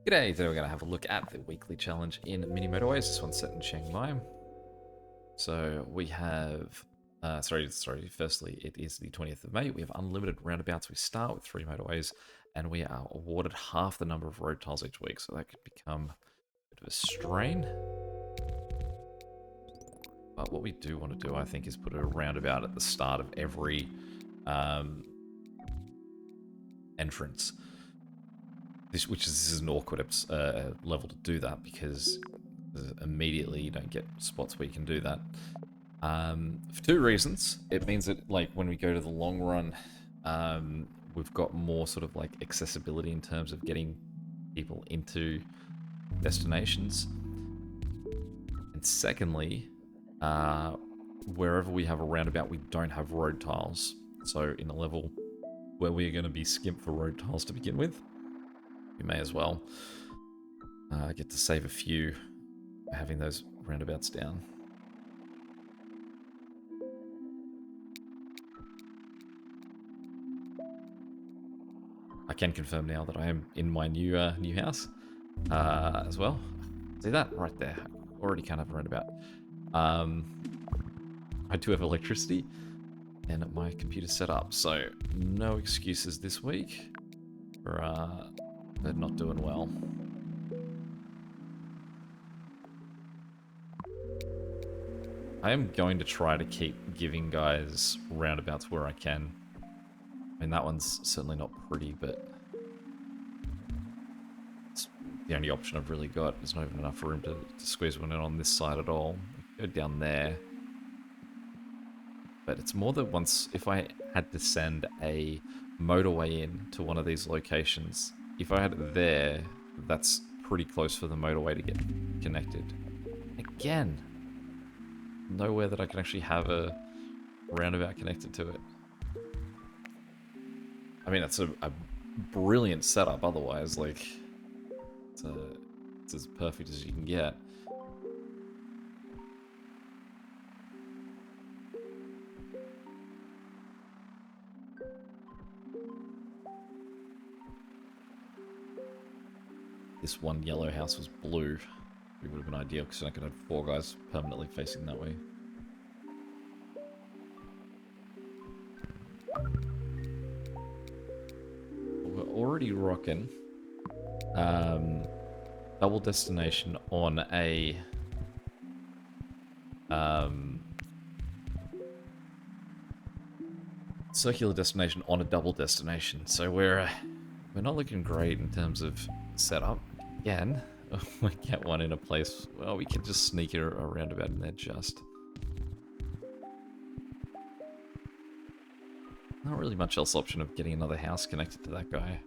G'day, today we're going to have a look at the weekly challenge in Mini Motorways. This one's set in Chiang Mai. So we have, firstly, it is the 20th of May. We have unlimited roundabouts. We start with 3 motorways, and we are awarded half the number of road tiles each week. So that could become a bit of a strain. But what we do want to do, I think, is put a roundabout at the start of every entrance. This is an awkward level to do that because immediately you don't get spots where you can do that. For 2 reasons. It means that like when we go to the long run, we've got more sort of like accessibility in terms of getting people into destinations. And secondly, wherever we have a roundabout, we don't have road tiles. So in a level where we're going to be skimped for road tiles to begin with, we may as well get to save a few by having those roundabouts down. I can confirm now that I am in my new house as well. See that right there? Already can't have a roundabout. I do have electricity and my computer's set up, so no excuses this week for not doing well. I am going to try to keep giving guys roundabouts where I can. I mean, that one's certainly not pretty, but it's the only option I've really got. There's not even enough room to squeeze one in on this side at all. Go down there. But it's more that if I had to send a motorway in to one of these locations, if I had it there, that's pretty close for the motorway to get connected. Again, nowhere that I can actually have a roundabout connected to it. I mean, that's a brilliant setup otherwise, like, it's as perfect as you can get. This one yellow house was blue. It would have been ideal because I could have 4 guys permanently facing that way. We're already rocking double destination on a circular destination on a double destination. So we're not looking great in terms of setup. Again, we get one in a place. Well, we can just sneak a roundabout in there just. Not really much else option of getting another house connected to that guy.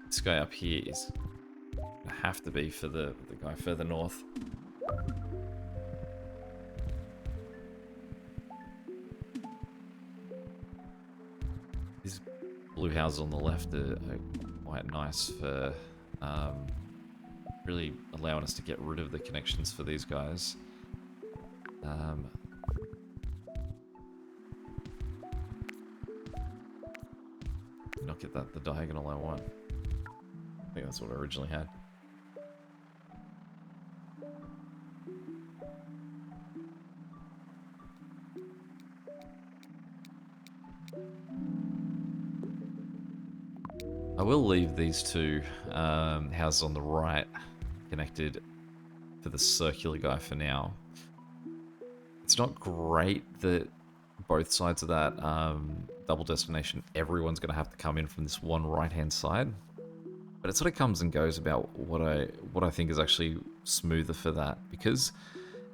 This guy up here is gonna have to be for the guy further north. These blue houses on the left are quite nice for really allowing us to get rid of the connections for these guys. Not get that the diagonal I want. I think that's what I originally had. I will leave these 2 houses on the right connected for the circular guy for now. It's not great that both sides of that double destination, everyone's going to have to come in from this one right-hand side. But it sort of comes and goes about what I think is actually smoother for that, because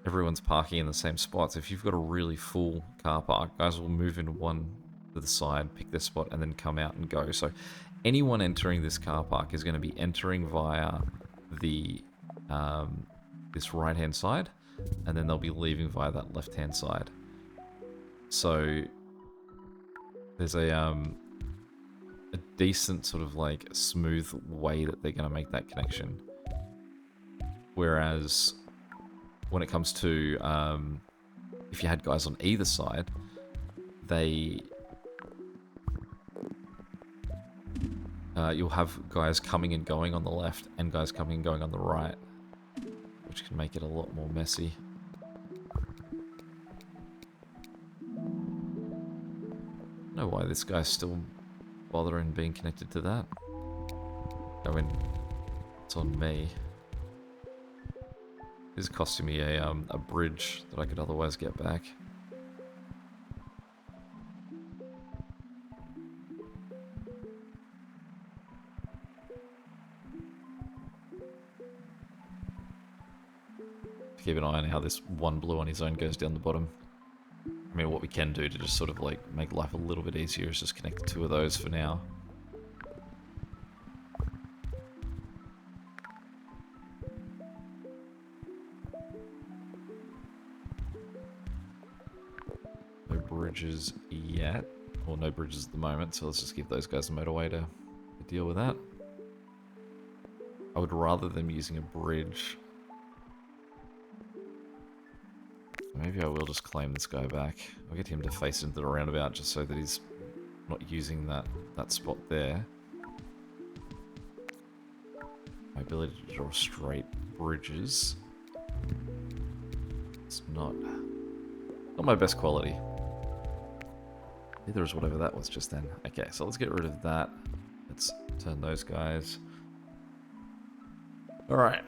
everyone's parking in the same spots. If you've got a really full car park, guys will move in one to the side, pick their spot, and then come out and go. So anyone entering this car park is going to be entering via the this right-hand side, and then they'll be leaving via that left-hand side. So there's a decent sort of like smooth way that they're going to make that connection. Whereas when it comes to if you had guys on either side, they you'll have guys coming and going on the left and guys coming and going on the right, which can make it a lot more messy. I don't know why this guy's still bothering being connected to that. I mean, it's on me. This is costing me a bridge that I could otherwise get back. Keep an eye on how this one blue on his own goes down the bottom. I mean, what we can do to just sort of like make life a little bit easier is just connect 2 of those for now. No bridges yet, or no bridges at the moment, so let's just give those guys a motorway to deal with that. I would rather them using a bridge. Maybe I will just claim this guy back. I'll get him to face into the roundabout just so that he's not using that spot there. My ability to draw straight bridges. It's not my best quality. Neither is whatever that was just then. Okay, so let's get rid of that. Let's turn those guys. Alright.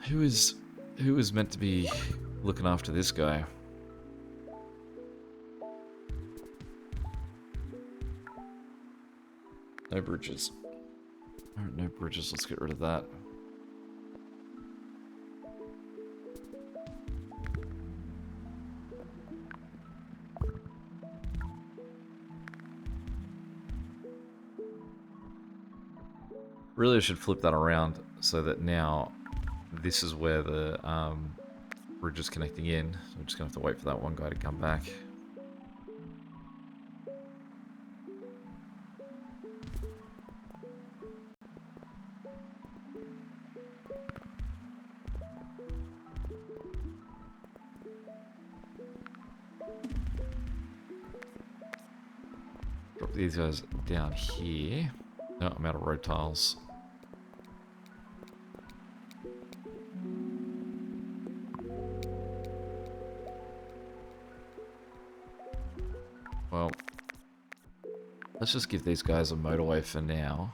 Who is meant to be looking after this guy? No bridges. Alright, no bridges. Let's get rid of that. Really, I should flip that around so that now this is where the bridge is connecting in. I'm just going to have to wait for that one guy to come back. Drop these guys down here. No, I'm out of road tiles. Well, let's just give these guys a motorway for now.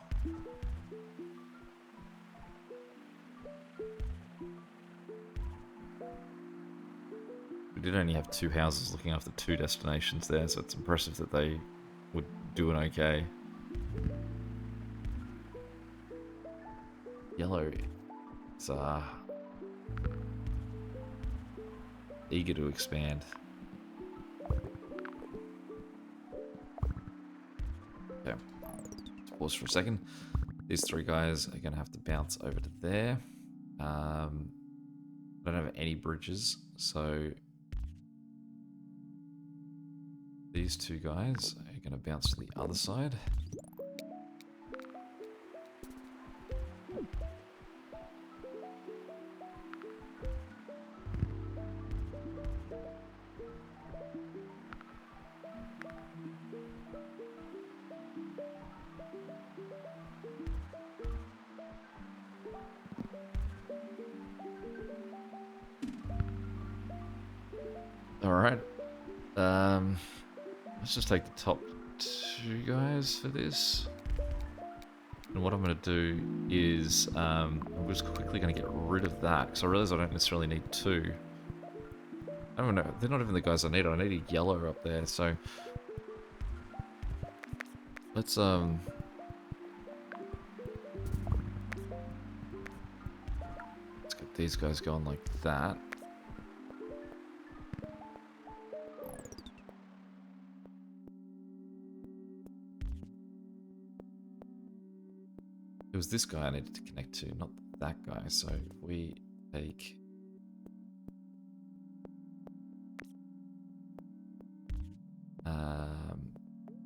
We did only have 2 houses looking after 2 destinations there, so it's impressive that they would do an okay. Yellow is eager to expand. Okay, let's pause for a second. These 3 guys are going to have to bounce over to there. I don't have any bridges, so these 2 guys are going to bounce to the other side. Alright, let's just take the top 2 guys for this. And what I'm going to do is, I'm just quickly going to get rid of that, because I realize I don't necessarily need 2. I don't know, they're not even the guys I need a yellow up there, so... Let's get these guys going like that. It was this guy I needed to connect to, not that guy. So if we take...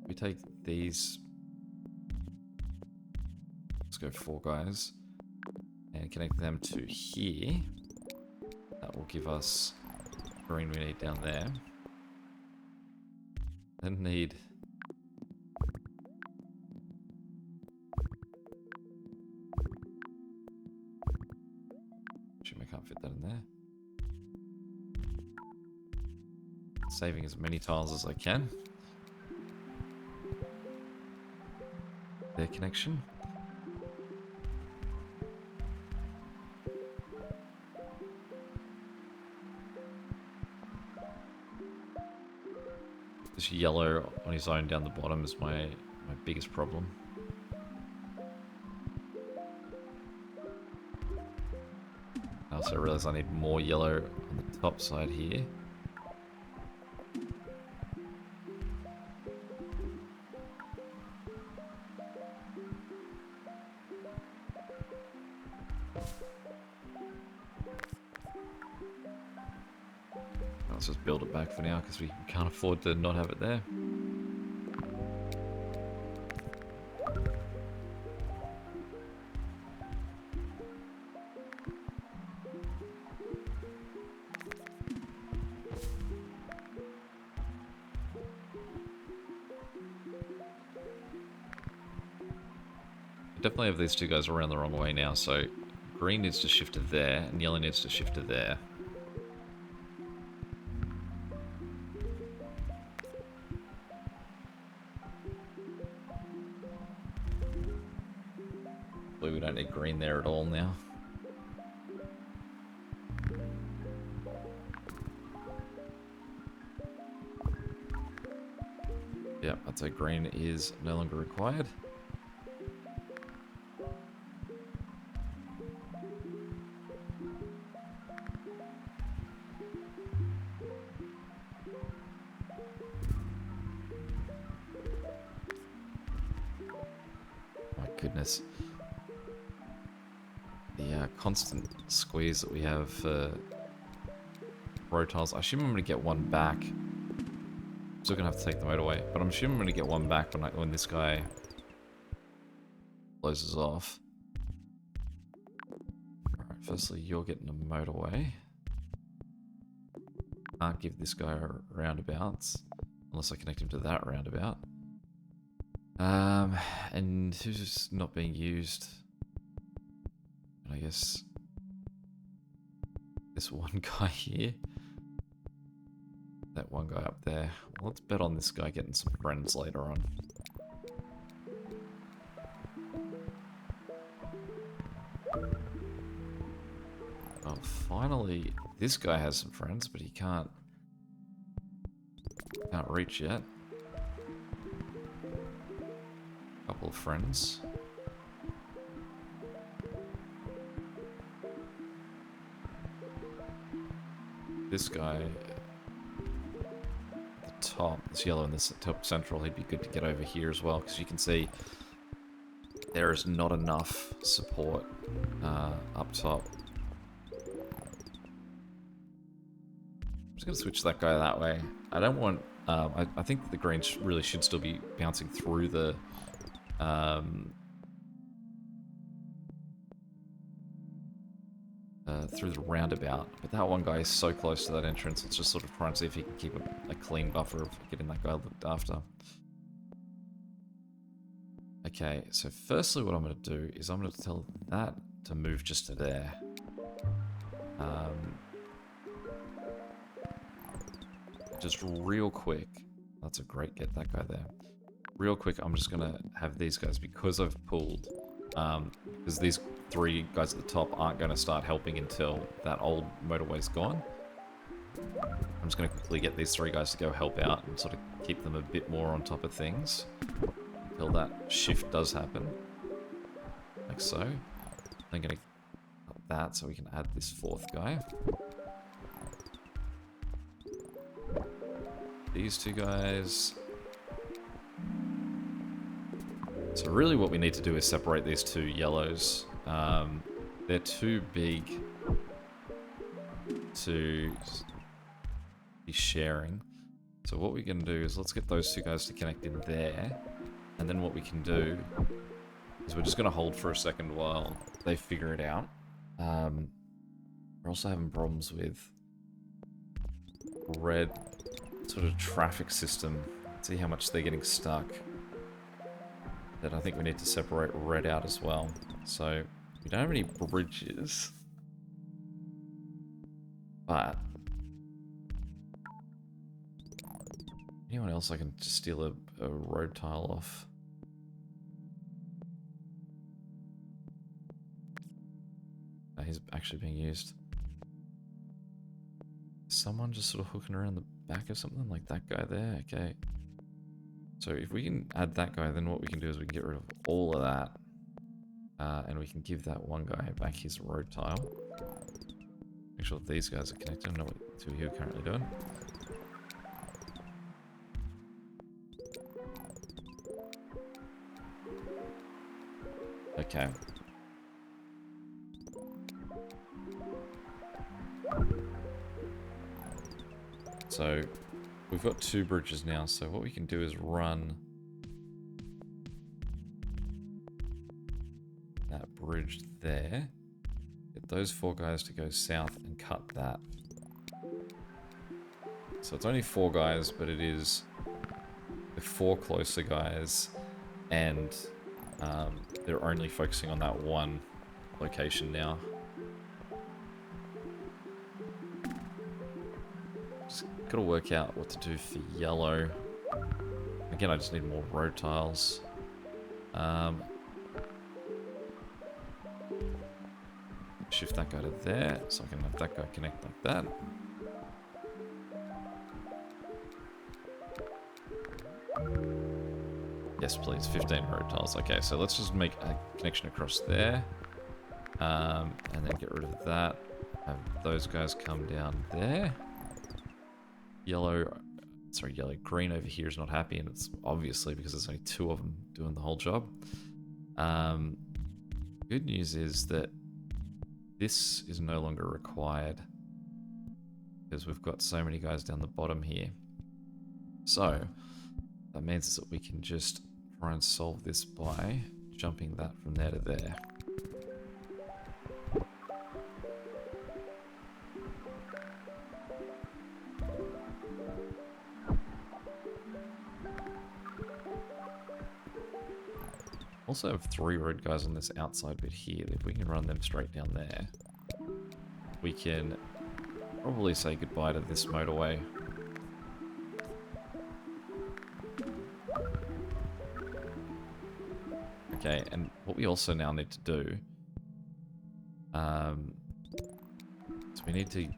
we take these... Let's go 4 guys. And connect them to here. That will give us green we need down there. Then need... assume I can't fit that in there. Saving as many tiles as I can. Their connection. This yellow on his own down the bottom is my biggest problem. I also realize I need more yellow on the top side here. Let's just build it back for now because we can't afford to not have it there. Definitely have these two guys around the wrong way now, so green needs to shift to there and yellow needs to shift to there. We don't need green there at all now. Yep, I'd say green is no longer required. My goodness. The constant squeeze that we have for row tiles. I assume I'm going to get one back. I'm still going to have to take the motorway, but I'm assuming I'm going to get one back when this guy closes off. Alright, firstly, you're getting a motorway. Can't give this guy a roundabouts unless I connect him to that roundabout. And who's just not being used? I guess this one guy here. That one guy up there. Well, let's bet on this guy getting some friends later on. Oh, finally, this guy has some friends, but he can't reach yet. Couple of friends. This guy at the top, this yellow in this top central, he'd be good to get over here as well, because you can see there is not enough support up top. I'm just going to switch that guy that way. I don't want... I think the green really should still be bouncing through the... through the roundabout, but that one guy is so close to that entrance, it's just sort of trying to see if he can keep a clean buffer of getting that guy looked after. Okay, so firstly what I'm going to do is I'm going to tell that to move just to there. Just real quick, that's a great get, that guy there. Real quick, I'm just going to have these guys, because I've pulled, because these three guys at the top aren't going to start helping until that old motorway's gone. I'm just going to quickly get these three guys to go help out and sort of keep them a bit more on top of things until that shift does happen, like so. I'm going to cut that so we can add this fourth guy. These two guys. So really what we need to do is separate these two yellows. They're too big to be sharing. So what we're going to do is let's get those two guys to connect in there. And then what we can do is we're just going to hold for a second while they figure it out. We're also having problems with red sort of traffic system. See how much they're getting stuck. That I think we need to separate red out as well. So we don't have any bridges. But anyone else I can just steal a road tile off? He's actually being used. Someone just sort of hooking around the back of something like that guy there. Okay. So if we can add that guy, then what we can do is we can get rid of all of that. And we can give that one guy back his road tile. Make sure these guys are connected. I don't know what two here are currently doing. Okay. So we've got 2 bridges now, so what we can do is run that bridge there. Get those 4 guys to go south and cut that. So it's only 4 guys, but it is the 4 closer guys, and they're only focusing on that one location now. Just gotta work out what to do for yellow. Again, I just need more road tiles. Shift that guy to there, so I can have that guy connect like that. Yes, please, 15 road tiles. Okay, so let's just make a connection across there. And then get rid of that. Have those guys come down there. Green over here is not happy, and it's obviously because there's only 2 of them doing the whole job. Good news is that this is no longer required because we've got so many guys down the bottom here. So that means is that we can just try and solve this by jumping that from there to there. Also have 3 road guys on this outside bit here. If we can run them straight down there, we can probably say goodbye to this motorway. Okay, and what we also now need to do, so we need to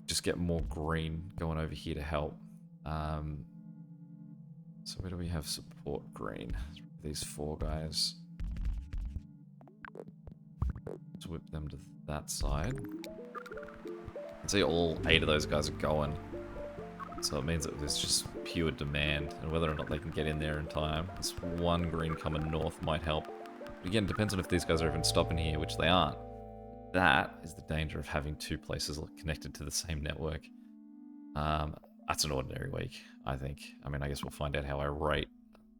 just get more green going over here to help. So where do we have support green? These 4 guys. Let's whip them to that side. You can see all 8 of those guys are going. So it means that there's just pure demand, and whether or not they can get in there in time. This 1 green coming north might help. But again, depends on if these guys are even stopping here, which they aren't. That is the danger of having 2 places connected to the same network. That's an ordinary week, I think. I mean, I guess we'll find out how I rate.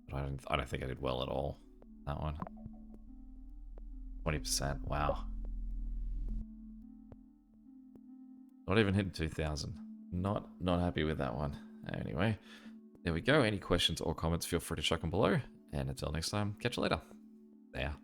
But I don't think I did well at all. That one. 20%. Wow. Not even hitting 2,000. Not happy with that one. Anyway, there we go. Any questions or comments, feel free to chuck them below. And until next time, catch you later. There.